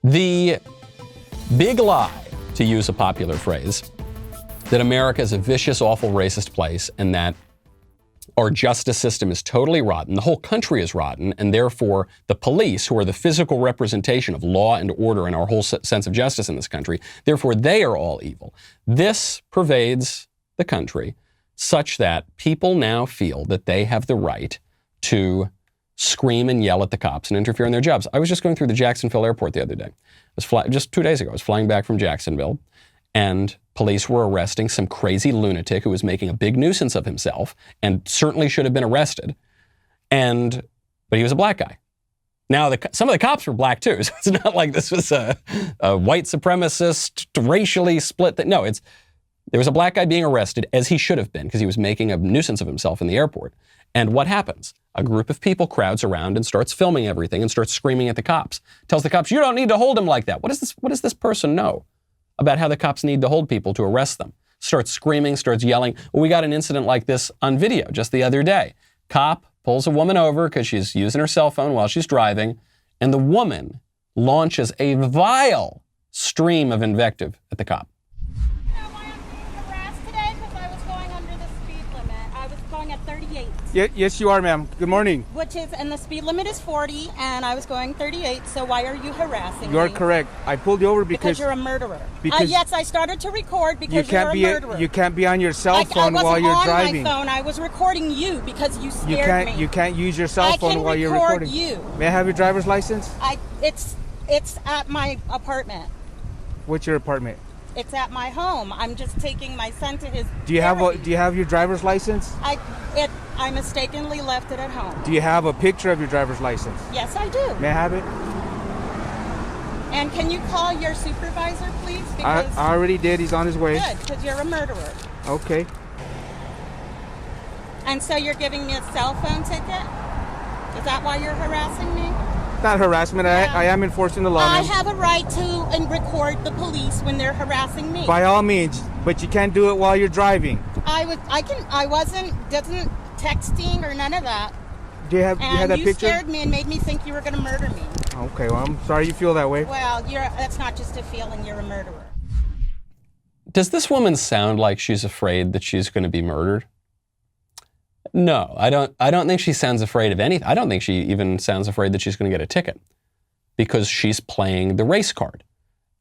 The big lie, to use a popular phrase, that America is a vicious, awful, racist place and that our justice system is totally rotten, the whole country is rotten, and therefore the police, who are the physical representation of law and order and our whole sense of justice in this country, therefore they are all evil. This pervades the country such that people now feel that they have the right to scream and yell at the cops and interfere in their jobs. I was just going through the Jacksonville airport the other day. Just 2 days ago, I was flying back from Jacksonville, and police were arresting some crazy lunatic who was making a big nuisance of himself and certainly should have been arrested. But he was a black guy. Now, some of the cops were black too, so it's not like this was a white supremacist, racially split thing. No, there was a black guy being arrested, as he should have been, because he was making a nuisance of himself in the airport. And what happens? A group of people crowds around and starts filming everything and starts screaming at the cops. Tells the cops, you don't need to hold him like that. What does this person know about how the cops need to hold people to arrest them? Starts screaming, starts yelling. Well, we got an incident like this on video just the other day. Cop pulls a woman over because she's using her cell phone while she's driving, and the woman launches a vile stream of invective at the cop. At 38. Yes, you are, ma'am. Good morning. And the speed limit is 40, and I was going 38, so why are you harassing me? You're correct. I pulled you over because you're a murderer. Yes, I started to record because you're a murderer. You can't be on your cell phone while you're driving. I wasn't on my phone. I was recording you because you scared me. You can't use your cell phone while you're recording. I can record you. May I have your driver's license? It's at my apartment. What's your apartment? It's at my home. I'm just taking my son to his. Do you have your driver's license? I mistakenly left it at home. Do you have a picture of your driver's license? Yes, I do. May I have it? And can you call your supervisor, please? Because I already did. He's on his way. Good, because you're a murderer. Okay. And so you're giving me a cell phone ticket? Is that why you're harassing me? Not harassment. Yeah. I am enforcing the law. I have a right to record the police when they're harassing me. By all means, but you can't do it while you're driving. I wasn't texting or none of that. Do you have that picture? You scared me and made me think you were going to murder me. Okay, well, I'm sorry you feel that way. Well, that's not just a feeling. You're a murderer. Does this woman sound like she's afraid that she's going to be murdered? No, I don't think she sounds afraid of anything. I don't think she even sounds afraid that she's going to get a ticket, because she's playing the race card.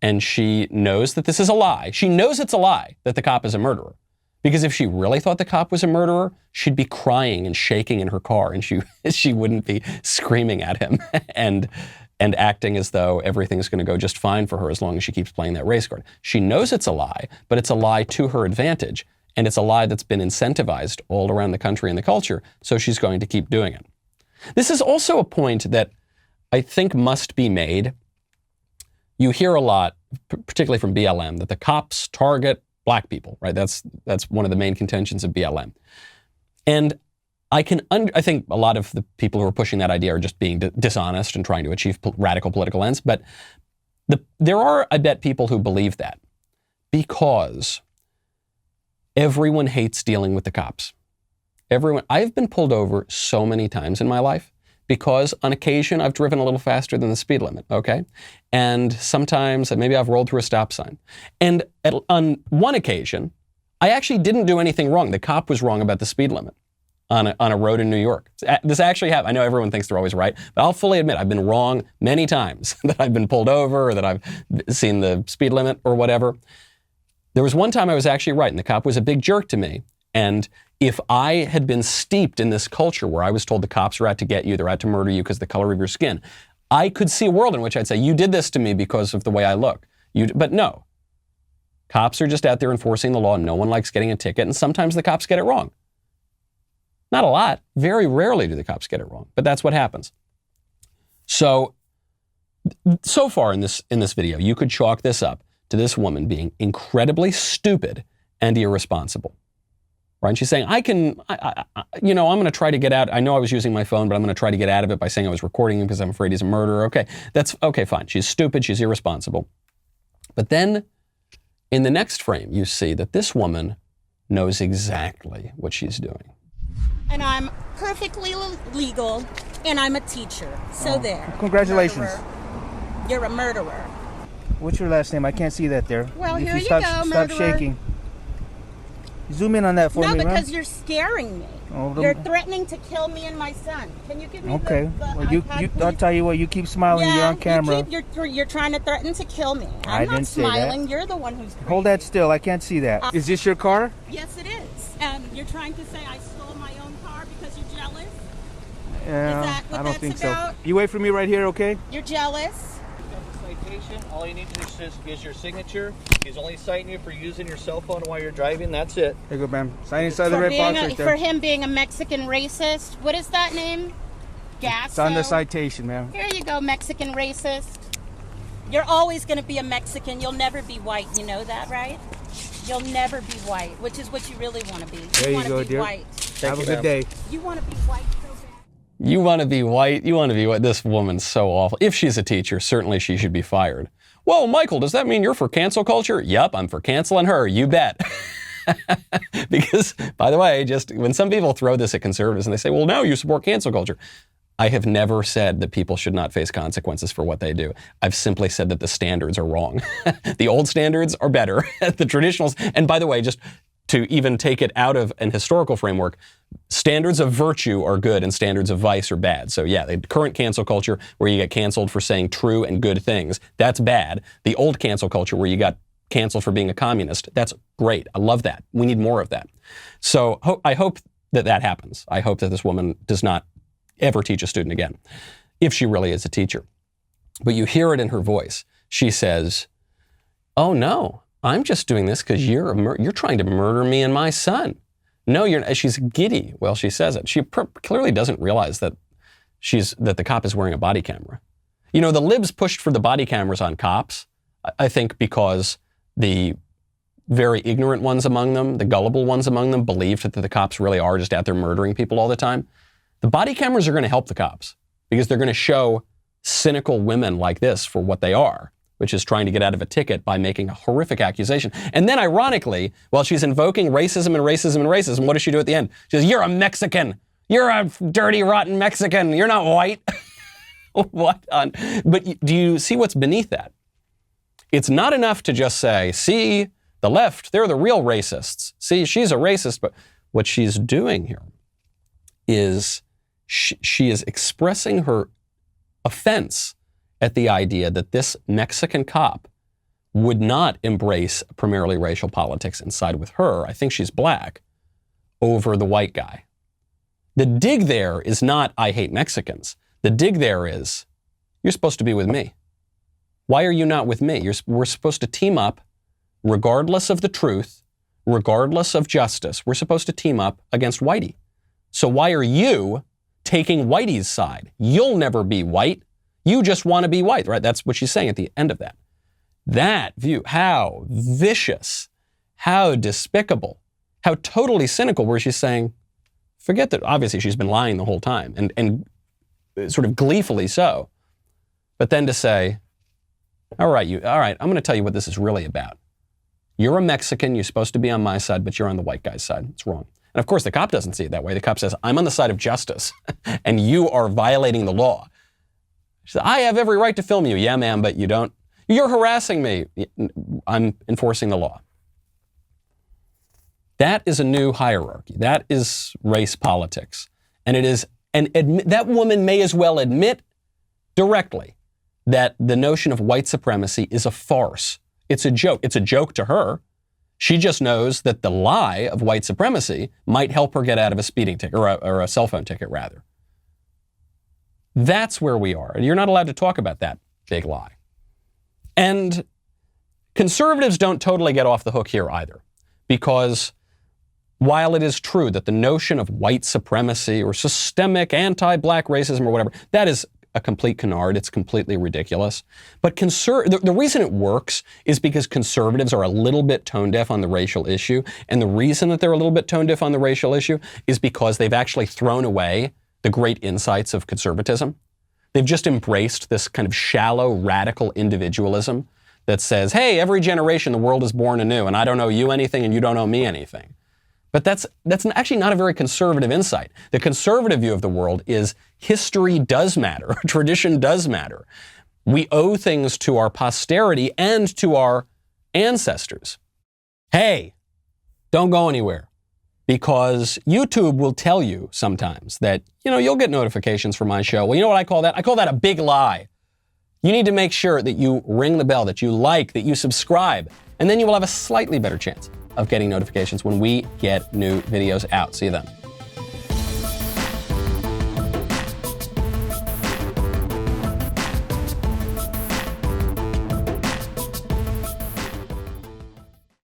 And she knows that this is a lie. She knows it's a lie that the cop is a murderer. Because if she really thought the cop was a murderer, she'd be crying and shaking in her car, and she wouldn't be screaming at him and acting as though everything's going to go just fine for her as long as she keeps playing that race card. She knows it's a lie, but it's a lie to her advantage. And it's a lie that's been incentivized all around the country and the culture, so she's going to keep doing it. This is also a point that I think must be made. You hear a lot, particularly from BLM, that the cops target black people, right? That's one of the main contentions of BLM. And I think a lot of the people who are pushing that idea are just being dishonest and trying to achieve radical political ends. But there are, I bet, people who believe that because everyone hates dealing with the cops. I've been pulled over so many times in my life because on occasion I've driven a little faster than the speed limit, okay? And sometimes maybe I've rolled through a stop sign. And on one occasion, I actually didn't do anything wrong. The cop was wrong about the speed limit on a road in New York. This actually happened. I know everyone thinks they're always right, but I'll fully admit I've been wrong many times that I've been pulled over or that I've seen the speed limit or whatever. There was one time I was actually right, and the cop was a big jerk to me. And if I had been steeped in this culture where I was told the cops are out to get you, they're out to murder you because of the color of your skin, I could see a world in which I'd say, you did this to me because of the way I look. But no. Cops are just out there enforcing the law. No one likes getting a ticket, and sometimes the cops get it wrong. Not a lot. Very rarely do the cops get it wrong, but that's what happens. So far in this video, you could chalk this up to this woman being incredibly stupid and irresponsible. Right? And she's saying, I'm going to try to get out. I know I was using my phone, but I'm going to try to get out of it by saying I was recording him because I'm afraid he's a murderer. Okay, that's okay, fine. She's stupid. She's irresponsible. But then in the next frame, you see that this woman knows exactly what she's doing. And I'm perfectly legal, and I'm a teacher. So there. Congratulations. You're a murderer. What's your last name? I can't see that there. Well, If here you stop, go, Stop murderer. shaking. Zoom in on that for No, me, ma'am. because you're scaring me. Oh, You're threatening to kill me and my son. Can you give me Okay. the Well, iPad, I'll please? tell you what. You keep smiling. You're on camera. You're trying to threaten to kill me. I I'm not didn't say that. smiling. You're the one who's crazy. Hold that still. I can't see that. Is this your car? Yes, it is. And you're trying to say I stole my own car because you're jealous? Yeah, Is that what I don't that's think about? so. You wait for me right here, okay? You're jealous? Citation. All you need to do is your signature. He's only citing you for using your cell phone while you're driving. That's it. There you go, ma'am. Sign inside the For, red being box a, right for there. him being a Mexican racist. What is that name? Gasso? It's on the citation, ma'am. Here you go, Mexican racist. You're always going to be a Mexican. You'll never be white. You know that, right? You'll never be white, which is what you really want to be. There you want go, to be dear. white. Have a you, good ma'am. day. You want to be white so bad. You want to be white? You want to be white? This woman's so awful. If she's a teacher, certainly she should be fired. Whoa, Michael, does that mean you're for cancel culture? Yup, I'm for canceling her. You bet. Because, by the way, just when some people throw this at conservatives and they say, well, now you support cancel culture. I have never said that people should not face consequences for what they do. I've simply said that the standards are wrong. The old standards are better. The traditionals, and by the way, just to even take it out of an historical framework, standards of virtue are good and standards of vice are bad. So yeah, the current cancel culture where you get canceled for saying true and good things, that's bad. The old cancel culture where you got canceled for being a communist, that's great. I love that. We need more of that. So I hope that that happens. I hope that this woman does not ever teach a student again, if she really is a teacher. But you hear it in her voice. She says, oh no, I'm just doing this because you're trying to murder me and my son. No, she's giddy while she says it. She clearly doesn't realize that the cop is wearing a body camera. You know, the libs pushed for the body cameras on cops, I think because the very ignorant ones among them, the gullible ones among them, believed that the cops really are just out there murdering people all the time. The body cameras are going to help the cops because they're going to show cynical women like this for what they are, which is trying to get out of a ticket by making a horrific accusation. And then ironically, while she's invoking racism and racism and racism, what does she do at the end? She says, you're a Mexican. You're a dirty, rotten Mexican. You're not white. What on? But do you see what's beneath that? It's not enough to just say, see, the left, they're the real racists. See, she's a racist. But what she's doing here is she is expressing her offense at the idea that this Mexican cop would not embrace primarily racial politics and side with her, I think she's black, over the white guy. The dig there is not, I hate Mexicans. The dig there is, you're supposed to be with me. Why are you not with me? We're supposed to team up regardless of the truth, regardless of justice. We're supposed to team up against Whitey. So why are you taking Whitey's side? You'll never be white. You just want to be white, right? That's what she's saying at the end of that. That view, how vicious, how despicable, how totally cynical, where she's saying, forget that obviously she's been lying the whole time and sort of gleefully so. But then to say, all right, I'm going to tell you what this is really about. You're a Mexican, you're supposed to be on my side, but you're on the white guy's side. It's wrong. And of course, the cop doesn't see it that way. The cop says, I'm on the side of justice, and you are violating the law. She said, I have every right to film you. Yeah, ma'am, but you don't. You're harassing me. I'm enforcing the law. That is a new hierarchy. That is race politics. And it is, and that woman may as well admit directly that the notion of white supremacy is a farce. It's a joke. It's a joke to her. She just knows that the lie of white supremacy might help her get out of a speeding ticket, or a cell phone ticket, rather. That's where we are. And you're not allowed to talk about that big lie. And conservatives don't totally get off the hook here either, because while it is true that the notion of white supremacy or systemic anti-black racism or whatever, that is a complete canard. It's completely ridiculous. But the reason it works is because conservatives are a little bit tone deaf on the racial issue. And the reason that they're a little bit tone deaf on the racial issue is because they've actually thrown away the great insights of conservatism. They've just embraced this kind of shallow, radical individualism that says, hey, every generation the world is born anew, and I don't owe you anything and you don't owe me anything. But that's actually not a very conservative insight. The conservative view of the world is history does matter, tradition does matter. We owe things to our posterity and to our ancestors. Hey, don't go anywhere, because YouTube will tell you sometimes that, you'll get notifications from my show. Well, you know what I call that? I call that a big lie. You need to make sure that you ring the bell, that you like, that you subscribe, and then you will have a slightly better chance of getting notifications when we get new videos out. See you then.